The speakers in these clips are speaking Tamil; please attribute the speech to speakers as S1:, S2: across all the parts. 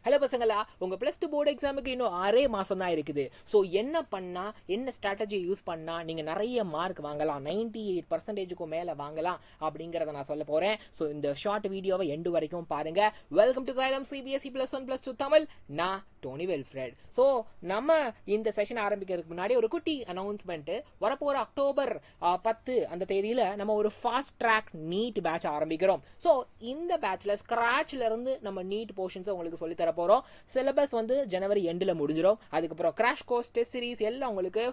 S1: ஹலோ பசங்களா, உங்க +2 போர்டு எக்ஸாமுக்கு இன்னும் 6 மாசம் தான் இருக்குது. ஸோ என்ன பண்ணா, என்ன ஸ்ட்ராட்டஜி யூஸ் பண்ணா நீங்க நிறைய மார்க் வாங்கலாம், 98% மேல வாங்கலாம் அப்படிங்கறத நான் சொல்ல போறேன். ஸோ இந்த ஷார்ட் வீடியோவை எண்டு வரைக்கும் பாருங்க. Welcome to Xylem CBSE +1 +2 Tamil. நான் டோனி வெல்ஃப்ரெட். ஸோ நம்ம இந்த செஷன் ஆரம்பிக்கிறதுக்கு முன்னாடி ஒரு குட்டி அனௌன்ஸ்மெண்ட். வரப்போற அக்டோபர் 10 அந்த தேதியில நம்ம ஒரு ஃபாஸ்ட் ட்ராக் நீட் பேட்ச் ஆரம்பிக்கிறோம். ஸோ இந்த பேட்ச்ல ஸ்கிராச்ல இருந்து நம்ம நீட் போர்ஷன்ஸ் உங்களுக்கு சொல்லி தர போறோம். சிலபஸ் வந்து ஜனவரி எண்டில் முடிஞ்சிடும். அதுக்கப்புறம் கிராஷ் கோர்ஸ், டெஸ்ட் சீரிஸ் எல்லாம் உங்களுக்கு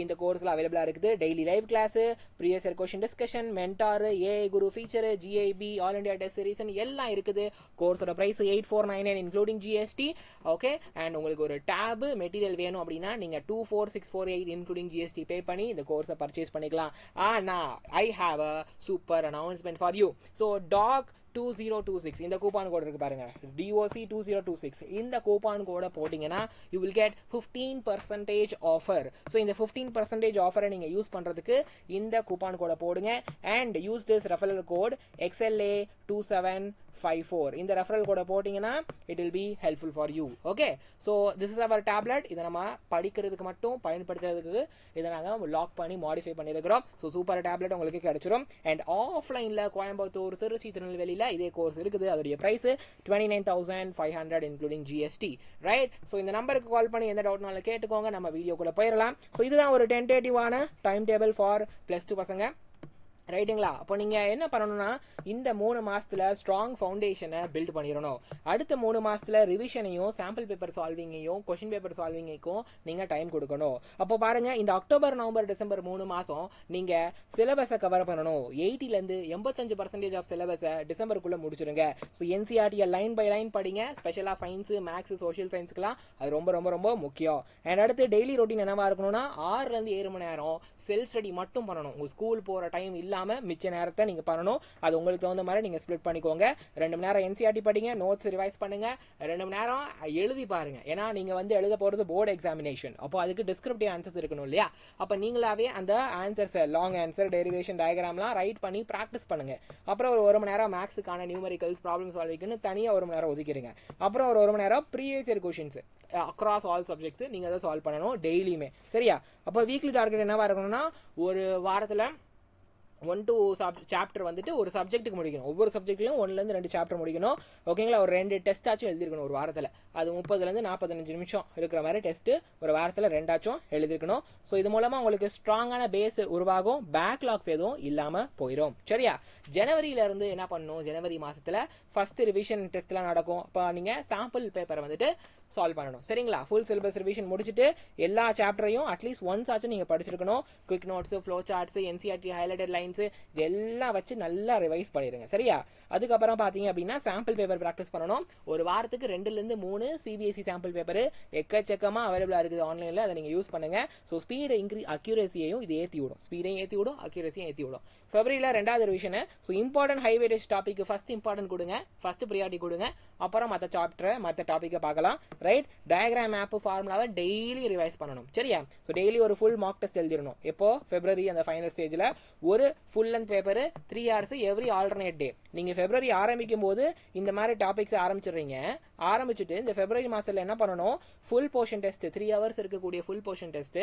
S1: இந்த கோர்ஸ்ல அவைலபிளா இருக்குது. Daily live class, previous year question discussion, mentor, AI Guru feature, GIP, all India test series எல்லாம் இருக்குது. கோர்ஸோட price 8499 including GST. Okay, and உங்களுக்கு ஒரு டேப் மெட்டீரியல் வேணும் அப்படின்னா நீங்க 24648 இன்க்ளூடிங் ஜிஎஸ்டி பே பண்ணி இந்த கோர்ஸை பர்ச்சேஸ் பண்ணிக்கலாம். ஆனா I have a super announcement for you. So talk 2026 இந்த கூப்பான் கோட் இருக்கு பாருங்க, DOC 2026. இந்த கூப்பான் கோட போட்டீங்கன்னா you will get 15% offer. So இந்த 15% ஆஃபரை நீங்க யூஸ் பண்றதுக்கு இந்த கூப்பான் கோட போடுங்க. And use this referral code XLA2754. இந்த ரெஃபரல் கோட போட்டீங்கன்னா it will be helpful for you. Okay, so this is our tablet. இதை நம்ம படிக்கிறதுக்கு மட்டும் பயன்படுத்துறதுக்கு இதை நாங்கள் லாக் பண்ணி மாடிஃபை பண்ணியிருக்கிறோம். ஸோ சூப்பர் டேப்லெட் உங்களுக்கு கிடைச்சிரும். அண்ட் ஆஃப்லைனில் கோயம்புத்தூர், திருச்சி, திருநெல்வேலியில் இதே கோர்ஸ் இருக்குது. அதோடைய price 29,500 including GST. Right, so இந்த நம்பருக்கு கால் பண்ணி எந்த டவுட்னாலும் கேட்டுக்கோங்க. நம்ம வீடியோக்குள்ள போயிடலாம். ஸோ இதுதான் ஒரு டென்டேட்டிவான டைம் டேபிள் ஃபார் +2 பசங்க. ரைட்டுங்களா? அப்போ நீங்கள் என்ன பண்ணணும்னா இந்த 3 மாதத்தில் ஸ்ட்ராங் ஃபவுண்டேஷனை பில்ட் பண்ணிடணும். அடுத்த 3 மாதத்தில் ரிவிஷனையும், சாம்பிள் பேப்பர் சால்விங்கையும், கொஷின் பேப்பர் சால்விங்கைக்கும் நீங்கள் டைம் கொடுக்கணும். அப்போ பாருங்கள், இந்த அக்டோபர், நவம்பர், டிசம்பர் 3 மாதம் நீங்கள் சிலபஸை கவர் பண்ணணும். 80லேருந்து 85% ஆஃப் சிலபஸை டிசம்பருக்குள்ளே முடிச்சிருங்க. ஸோ என்சிஆர்டியை லைன் பை லைன் படிங்க. ஸ்பெஷலாக சயின்ஸு, மேக்ஸு, சோஷியல் சயின்ஸ்க்குலாம் அது ரொம்ப ரொம்ப ரொம்ப முக்கியம். அண்ட் அடுத்து டெய்லி ரொட்டீன் என்னவா இருக்கணும்னா 6லேருந்து 7 மணி நேரம் செல்ஃப் ஸ்டடி மட்டும் பண்ணணும். உங்கள் ஸ்கூல் போகிற டைம் இல்லை, மிச்ச நேரத்தை நீங்க பண்ணணும். அது உங்களுக்கு தகுந்த மாதிரி நீங்க ஸ்ப்ளிட் பண்ணிக்கோங்க. 2 மணி நேரம் என்சிஆர்டி படிங்க, நோட்ஸ் ரிவைஸ் பண்ணுங்க, 2 மணி நேரம் எழுதி பாருங்க. ஏன்னா நீங்க வந்து எழுத போறது போர்டு எக்ஸாமினேஷன். அப்போ அதுக்கு டிஸ்கிரிப்டிவ் ஆன்சர்ஸ் இருக்கணும் இல்லையா? அப்ப நீங்களாவே அந்த ஆன்சர்ஸ், லாங் ஆன்சர், டெரிவேஷன், டயக்ராம்லாம் ரைட் பண்ணி ப்ராக்டிஸ் பண்ணுங்க. அப்புறம் ஒரு 1 மணி நேரம் மேக்ஸுக்கான நியூமரிக்கல்ஸ், ப்ராப்ளம் சால்விங்னு தனியா 1 மணி நேரம் ஒதுக்கிடுங்க. அப்புறம் ஒரு 1 மணி நேரம் previous year questions across all subjects நீங்க அதை சால்வ் பண்ணணும் டெய்லியுமே. சரியா? அப்போ வீக்லி டார்கெட் என்னவா இருக்கணும்னா ஒரு வாரத்துல 1 to சாப்டர் வந்துட்டு ஒரு சப்ஜெக்ட்டுக்கு முடிக்கணும். ஒவ்வொரு சப்ஜெக்ட்லையும் 1லேருந்து 2 சாப்டர் முடிக்கணும். ஓகேங்களா? ஒரு 2 டெஸ்ட் ஆச்சும் எழுதிருக்கணும் ஒரு வாரத்தில். அது 30லேருந்து 45 நிமிஷம் இருக்கிற மாதிரி டெஸ்ட் ஒரு வாரத்தில் 2 ஆச்சும் எழுதிருக்கணும். ஸோ இது மூலமாக உங்களுக்கு ஸ்ட்ராங்கான பேஸ் உருவாகும், பேக்லாக்ஸ் எதுவும் இல்லாமல் போயிடும். சரியா? ஜனவரியிலேருந்து என்ன பண்ணணும், ஜனவரி மாதத்தில் ஃபர்ஸ்ட் ரிவிஷன் டெஸ்ட்லாம் நடக்கும். அப்போ நீங்கள் சாம்பிள் பேப்பரை வந்துட்டு சால்வ் பண்ணணும். சரிங்களா? ஃபுல் சிலபஸ் ரிவிஷன் முடிச்சுட்டு எல்லா சாப்டரையும் அட்லீஸ்ட் ஒன்ஸ் ஆச்சும் நீங்கள் படிச்சிருக்கணும். Quick notes, flow charts, NCERT highlighted lines இதெல்லாம் வச்சு நல்லா ரிவைஸ் பண்ணிடுங்க. சரியா? அதுக்கப்புறம் பார்த்தீங்க அப்படின்னா சாம்பிள் பேப்பர் ப்ராக்டிஸ் பண்ணணும். ஒரு வாரத்துக்கு 2லேருந்து 3 சிபிஎஸ்சி சாம்பிள் பேப்பர் எக்கச்சக்கமாக அவைலபிளாக இருக்குது ஆன்லைனில். அதை நீங்கள் யூஸ் பண்ணுங்க. ஸோ ஸ்பீடு அக்யூரேசியையும் இது ஏற்றி விடும். ஸ்பீடையும் ஏற்றி விடும், அக்யூரேசியும் ஏற்றி விடும். ஃபெப்ரவரியில் 2வது revision. So important high weightage topic first important கொடுங்க, ஃபர்ஸ்ட் ப்ரியாரிட்டி கொடுங்க. அப்புறம் மற்ற சாப்டரை, மற்ற டாப்பிக்கை பார்க்கலாம். ரைட்? டயக்ராம், மேப், ஃபார்முலாவை டெய்லி ரிவைஸ் பண்ணணும். சரியா? ஸோ டெய்லி ஒரு ஃபுல் மார்க் டெஸ்ட் எழுதிடணும். எப்போ? ஃபெப்ரவரி அந்த ஃபைனல் ஸ்டேஜில் ஒரு full length paper 3 hours every alternate day. நீங்கள் ஃபெப்ரவரி ஆரம்பிக்கும் போது இந்த மாதிரி டாபிக்ஸ் ஆரம்பிச்சிடுறீங்க. ஆரம்பிச்சுட்டு இந்த ஃபெப்ரவரி மாதத்தில் என்ன பண்ணணும், ஃபுல் போர்ஷன் டெஸ்ட் 3 hours இருக்கக்கூடிய ஃபுல் போர்ஷன் டெஸ்ட்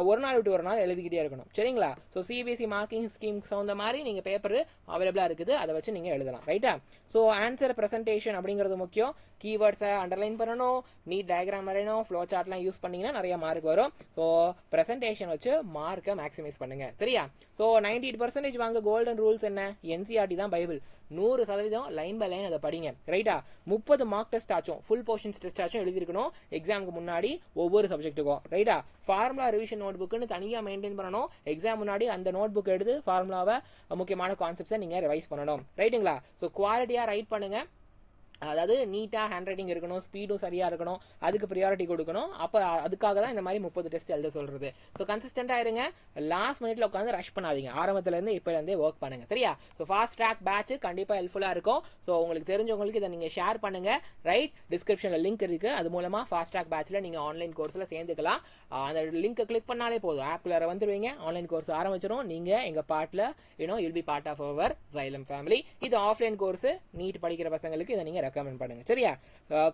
S1: ஒரு நாள் விட்டு ஒரு நாள் எழுதிக்கிட்டே இருக்கணும். சரிங்களா? ஸோ சிபிஎஸ்சி மார்க்கிங் ஸ்கீம் தகுந்த மாதிரி நீங்கள் பேப்பர் அவைலபிளாக இருக்குது, அதை வச்சு நீங்கள் எழுதலாம். ரைட்டா? ஸோ ஆன்சர் ப்ரெசன்டேஷன் அப்படிங்கிறது முக்கியம். கீவேர்ட்ஸை அண்டர்லைன் பண்ணணும், நீட் டயக்ராம் வரையணும், ஃப்ளோ சார்ட்லாம் யூஸ் பண்ணீங்கன்னா நிறைய மார்க் வரும். ஸோ ப்ரெசன்டேஷன் வச்சு மார்க்கை மேக்ஸிமைஸ் பண்ணுங்க. சரியா? ஸோ 98% வாங்க கோல்டன் ரூல்ஸ் என்ன? என்சிஆர்டி தான் பைபிள். 100% லைன் பை லைன் அதை படிங்க. ரைட்டா? 30 மார்க் டெஸ்ட் ஆச்சும், ஃபுல் போர்ஷன்ஸ் டெஸ்ட் ஆச்சும் எழுதிருக்கணும் எக்ஸாமுக்கு முன்னாடி ஒவ்வொரு சப்ஜெக்ட்டுக்கும். ரைட்டா? ஃபார்முலா ரிவிஷன் நோட் புக்குன்னு தனியாக மெயின்டைன் பண்ணணும். எக்ஸாம் முன்னாடி அந்த நோட் புக் எடுத்து ஃபார்முலாவை, முக்கியமான கான்செப்ட்ஸை நீங்கள் ரிவைஸ் பண்ணணும். ரைட்டுங்களா? ஸோ குவாலிட்டியாக ரைட் பண்ணுங்க. அதாவது நீட்டாக ஹேண்ட் ரைட்டிங் இருக்கணும், ஸ்பீடும் சரியாக இருக்கணும், அதுக்கு ப்ரியாரிட்டி கொடுக்கணும். அப்போ அதுக்காக தான் இந்த மாதிரி 30 டெஸ்ட் எழுத சொல்கிறது. ஸோ கன்சிஸ்டண்டாக இருங்க. லாஸ்ட் மினிட்ல உட்காந்து ரஷ் பண்ணாதீங்க. ஆரம்பத்துலேருந்து இப்போலேருந்தே ஒர்க் பண்ணுங்க. சரியா? ஸோ ஃபாஸ்ட் ட்ராக் பேட்ச் கண்டிப்பாக ஹெல்ப்ஃபுல்லாக இருக்கும். ஸோ உங்களுக்கு தெரிஞ்சவங்களுக்கு இதை நீங்கள் ஷேர் பண்ணுங்க. ரைட்? டிஸ்கிரிப்ஷனில் லிங்க் இருக்குது. அது மூலமாக ஃபாஸ்ட் ட்ராக் பேட்சில் நீங்கள் ஆன்லைன் கோர்ஸில் சேர்ந்துக்கலாம். அந்த லிங்க்கை கிளிக் பண்ணாலே போதும், ஆப்குள்ளார வந்துடுவீங்க. ஆன்லைன் கோர்ஸ் ஆரம்பிச்சிடும். நீங்கள் எங்கள் பார்ட்டில் you'll be part of our Xylem family. இது ஆஃப்லைன் கோர்ஸ். நீட் படிக்கிற பசங்களுக்கு இதை நீங்கள் ரெக்கமெண்ட் பண்ணுங்க. சரியா?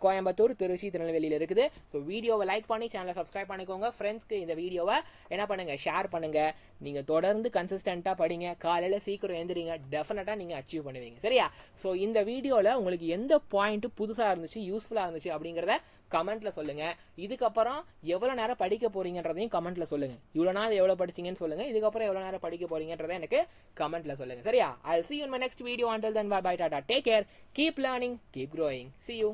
S1: கோயம்புத்தூர், திருச்சி, திருநெல்வேலியில் இருக்குது. ஸோ வீடியோவை லைக் பண்ணி சேனலை சப்ஸ்கிரைப் பண்ணிக்கோங்க. ஃப்ரெண்ட்ஸ்க்கு இந்த வீடியோவை என்ன பண்ணுங்க, ஷேர் பண்ணுங்க. நீங்க தொடர்ந்து கன்சிஸ்டன்ட்டாக படிங்க. காலையில் சீக்கிரம் எழுந்திரிங்க. டெஃபினட்டாக நீங்கள் அச்சீவ் பண்ணுவீங்க. சரியா? ஸோ இந்த வீடியோவில் உங்களுக்கு எந்த பாயிண்ட் புதுசாக இருந்துச்சு, யூஸ்ஃபுல்லாக இருந்துச்சு அப்படிங்கிறத கமெண்ட்ல சொல்லுங்க. இதுக்கப்புறம் எவ்வளவு நேரம் படிக்க போறீங்கன்றதையும் கமெண்ட்ல சொல்லுங்க. இவ்வளவு நாள் எவ்வளவு படிச்சீங்கன்னு சொல்லுங்க. இதுக்கப்புறம் எவ்வளவு நேரம் படிக்க போறீங்கன்றதை எனக்கு கமெண்ட்ல சொல்லுங்க. சரியா? I'll see you in my next video. Until then, bye bye, tata, take care, keep learning, keep growing. See you.